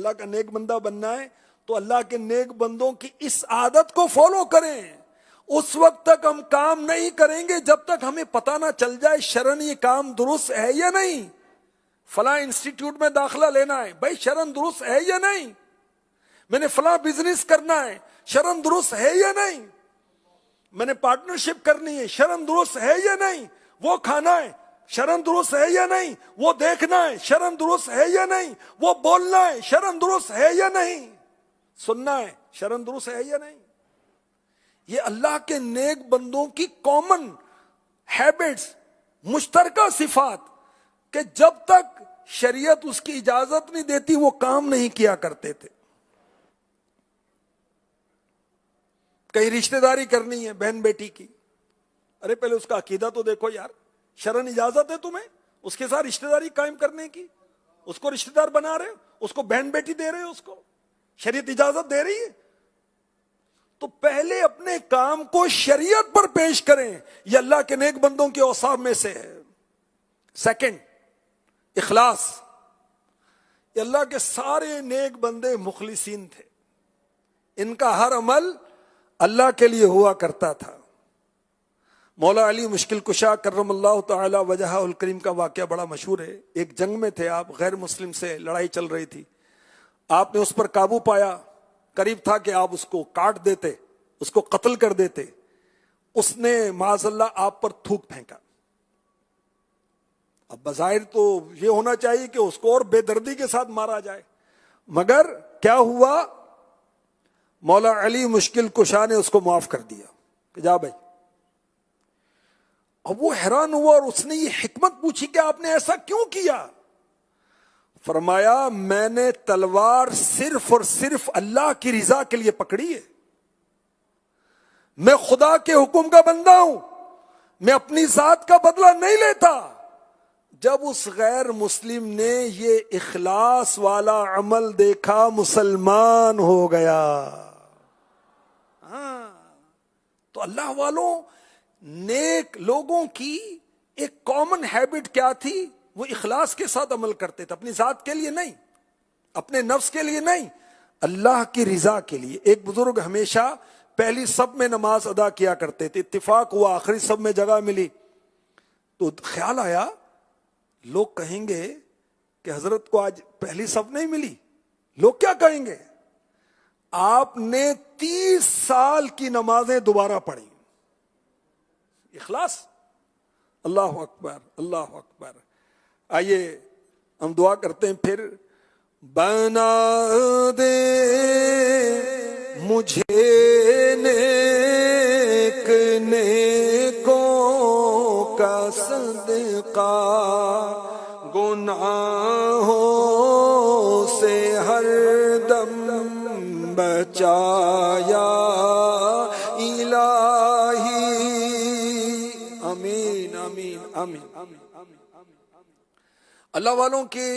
اللہ کا نیک بندہ بننا ہے تو اللہ کے نیک بندوں کی اس عادت کو فالو کریں. اس وقت تک ہم کام نہیں کریں گے جب تک ہمیں پتہ نہ چل جائے شرعن یہ کام درست ہے یا نہیں. فلاں انسٹیٹیوٹ میں داخلہ لینا ہے، بھائی شرعن درست ہے یا نہیں. میں نے فلاں بزنس کرنا ہے، شرعن درست ہے یا نہیں. میں نے پارٹنرشپ کرنی ہے، شرعن درست ہے یا نہیں. وہ کھانا ہے، شرعن درست ہے یا نہیں. وہ دیکھنا ہے، شرعن درست ہے یا نہیں. وہ بولنا ہے، شرعن درست ہے یا نہیں. سننا ہے، شرعن درست ہے یا نہیں. یہ اللہ کے نیک بندوں کی کامن ہیبٹس، مشترکہ صفات، کہ جب تک شریعت اس کی اجازت نہیں دیتی وہ کام نہیں کیا کرتے تھے. کہیں رشتہ داری کرنی ہے بہن بیٹی کی، ارے پہلے اس کا عقیدہ تو دیکھو یار. شرعن اجازت ہے تمہیں اس کے ساتھ رشتہ داری قائم کرنے کی؟ اس کو رشتہ دار بنا رہے ہو، اس کو بہن بیٹی دے رہے ہو، اس کو شریعت اجازت دے رہی ہے. تو پہلے اپنے کام کو شریعت پر پیش کریں. یہ اللہ کے نیک بندوں کے اوصاف میں سے ہے. سیکنڈ، اخلاص. یہ اللہ کے سارے نیک بندے مخلصین تھے. ان کا ہر عمل اللہ کے لیے ہوا کرتا تھا. مولا علی مشکل کشا کرم اللہ تعالی وجہہ الکریم کا واقعہ بڑا مشہور ہے. ایک جنگ میں تھے آپ، غیر مسلم سے لڑائی چل رہی تھی. آپ نے اس پر قابو پایا. قریب تھا کہ آپ اس کو کاٹ دیتے، اس کو قتل کر دیتے. اس نے معاذ اللہ آپ پر تھوک پھینکا. اب بظاہر تو یہ ہونا چاہیے کہ اس کو اور بے دردی کے ساتھ مارا جائے، مگر کیا ہوا؟ مولا علی مشکل کشا نے اس کو معاف کر دیا کہ جا بھائی. اب وہ حیران ہوا اور اس نے یہ حکمت پوچھی کہ آپ نے ایسا کیوں کیا؟ فرمایا میں نے تلوار صرف اور صرف اللہ کی رضا کے لیے پکڑی ہے. میں خدا کے حکم کا بندہ ہوں، میں اپنی ذات کا بدلہ نہیں لیتا. جب اس غیر مسلم نے یہ اخلاص والا عمل دیکھا مسلمان ہو گیا. ہاں، تو اللہ والوں نیک لوگوں کی ایک کامن ہیبٹ کیا تھی؟ وہ اخلاص کے ساتھ عمل کرتے تھے. اپنی ذات کے لیے نہیں، اپنے نفس کے لیے نہیں، اللہ کی رضا کے لیے. ایک بزرگ ہمیشہ پہلی صف میں نماز ادا کیا کرتے تھے. اتفاق ہوا آخری صف میں جگہ ملی تو خیال آیا لوگ کہیں گے کہ حضرت کو آج پہلی صف نہیں ملی. لوگ کیا کہیں گے؟ آپ نے 30 سال کی نمازیں دوبارہ پڑھی. اخلاص. اللہ اکبر، اللہ اکبر. آئیے ہم دعا کرتے ہیں پھر. بنا دے مجھے نیک نیکوں کا صدقہ، گناہوں سے ہر دم بچایا الہی. آمین آمین آمین. اللہ والوں کے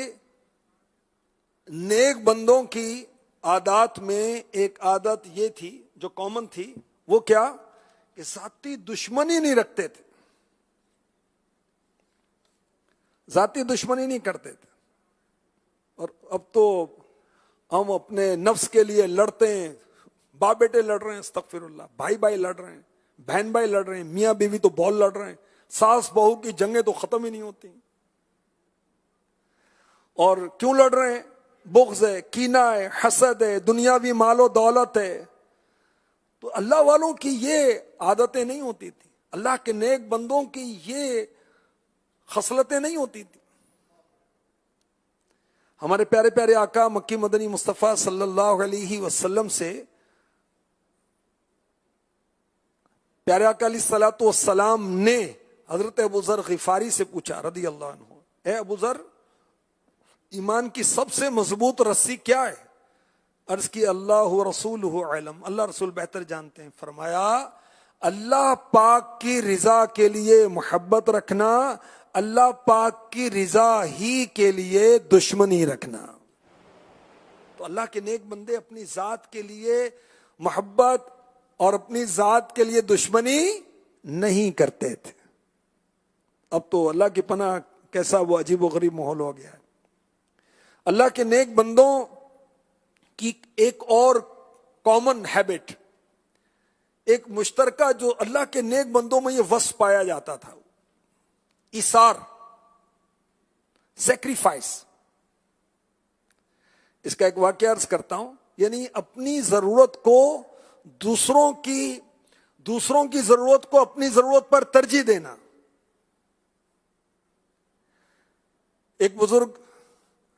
نیک بندوں کی عادات میں ایک عادت یہ تھی جو کامن تھی. وہ کیا؟ کہ ذاتی دشمنی نہیں رکھتے تھے، ذاتی دشمنی نہیں کرتے تھے. اور اب تو ہم اپنے نفس کے لیے لڑتے ہیں. باپ بیٹے لڑ رہے ہیں، استغفر اللہ. بھائی بھائی لڑ رہے ہیں، بہن بھائی لڑ رہے ہیں، میاں بیوی تو بہت لڑ رہے ہیں. ساس بہو کی جنگیں تو ختم ہی نہیں ہوتی. اور کیوں لڑ رہے ہیں؟ بغض ہے، کینہ ہے، حسد ہے، دنیاوی مال و دولت ہے. تو اللہ والوں کی یہ عادتیں نہیں ہوتی تھی. اللہ کے نیک بندوں کی یہ خصلتیں نہیں ہوتی تھی. ہمارے پیارے پیارے آقا مکی مدنی مصطفیٰ صلی اللہ علیہ وسلم سے پیارے آقا علیہ الصلوۃ والسلام نے حضرت ابو ذر غفاری سے پوچھا رضی اللہ عنہ، اے ابو ذر، ایمان کی سب سے مضبوط رسی کیا ہے؟ عرض کی اللہ رسولہ علم، اللہ رسول بہتر جانتے ہیں. فرمایا اللہ پاک کی رضا کے لیے محبت رکھنا، اللہ پاک کی رضا ہی کے لیے دشمنی رکھنا. تو اللہ کے نیک بندے اپنی ذات کے لیے محبت اور اپنی ذات کے لیے دشمنی نہیں کرتے تھے. اب تو اللہ کی پناہ کیسا وہ عجیب و غریب ماحول ہو گیا ہے. اللہ کے نیک بندوں کی ایک اور کامن ہیبٹ، ایک مشترکہ جو اللہ کے نیک بندوں میں یہ وصف پایا جاتا تھا، ایثار، سیکریفائس. اس کا ایک واقعہ عرض کرتا ہوں. یعنی اپنی ضرورت کو دوسروں کی ضرورت کو اپنی ضرورت پر ترجیح دینا. ایک بزرگ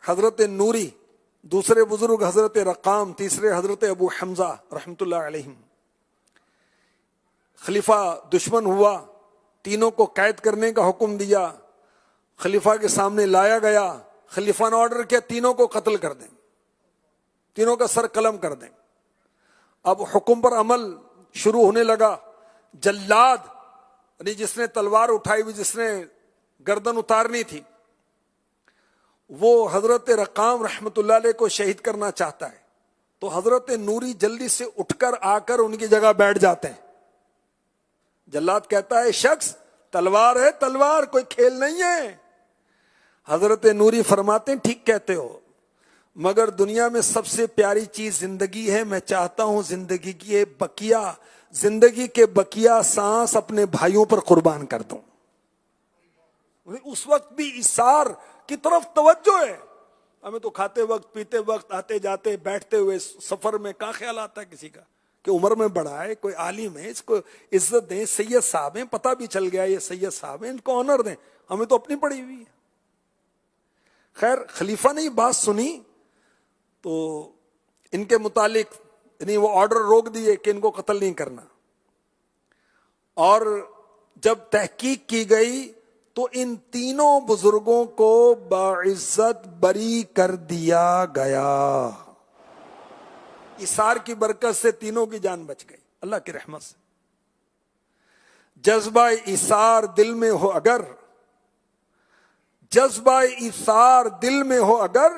حضرت نوری، دوسرے بزرگ حضرت رقام، تیسرے حضرت ابو حمزہ رحمۃ اللہ علیہم. خلیفہ دشمن ہوا، تینوں کو قید کرنے کا حکم دیا. خلیفہ کے سامنے لایا گیا، خلیفہ نے آرڈر کیا تینوں کو قتل کر دیں، تینوں کا سر قلم کر دیں. اب حکم پر عمل شروع ہونے لگا. جلاد یعنی جس نے تلوار اٹھائی ہوئی، جس نے گردن اتارنی تھی، وہ حضرت رقام رحمت اللہ علیہ کو شہید کرنا چاہتا ہے. تو حضرت نوری جلدی سے اٹھ کر آ کر ان کی جگہ بیٹھ جاتے ہیں. جلاد کہتا ہے شخص تلوار ہے، تلوار کوئی کھیل نہیں ہے. حضرت نوری فرماتے ہیں ٹھیک کہتے ہو، مگر دنیا میں سب سے پیاری چیز زندگی ہے. میں چاہتا ہوں زندگی کے بقیہ سانس اپنے بھائیوں پر قربان کر دوں. اس وقت بھی ایثار کی طرف توجہ ہے. ہمیں تو کھاتے وقت، پیتے وقت، آتے جاتے، بیٹھتے ہوئے سفر میں کہاں خیال آتا ہے کسی کا کہ عمر میں بڑا ہے، کوئی عالم ہے، اس کو عزت دیں، سید صاحب ہیں، پتہ بھی چل گیا یہ سید صاحب ہیں، ان کو آنر دیں. ہمیں تو اپنی پڑی ہوئی ہے. خیر خلیفہ نے یہ بات سنی تو ان کے متعلق یعنی وہ آرڈر روک دیے کہ ان کو قتل نہیں کرنا. اور جب تحقیق کی گئی تو ان تینوں بزرگوں کو باعزت بری کر دیا گیا. ایثار کی برکت سے تینوں کی جان بچ گئی اللہ کی رحمت سے. جذبہ ایثار دل میں ہو اگر، جذبہ ایثار دل میں ہو اگر،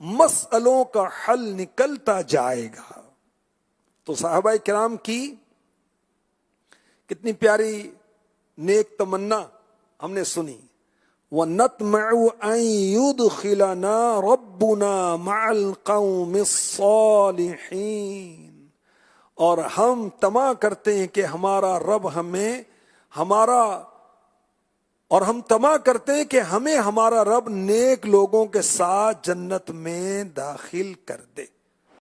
مسئلوں کا حل نکلتا جائے گا. تو صحابہ کرام کی کتنی پیاری نیک تمنا ہم نے سنی. وَنَطْمَعُ أَن يُدْخِلَنَا رَبُّنَا مَعَ الْقَوْمِ الصَّالِحِينَ. اور ہم طمع کرتے ہیں کہ ہمارا رب ہمیں ہمارا رب نیک لوگوں کے ساتھ جنت میں داخل کر دے.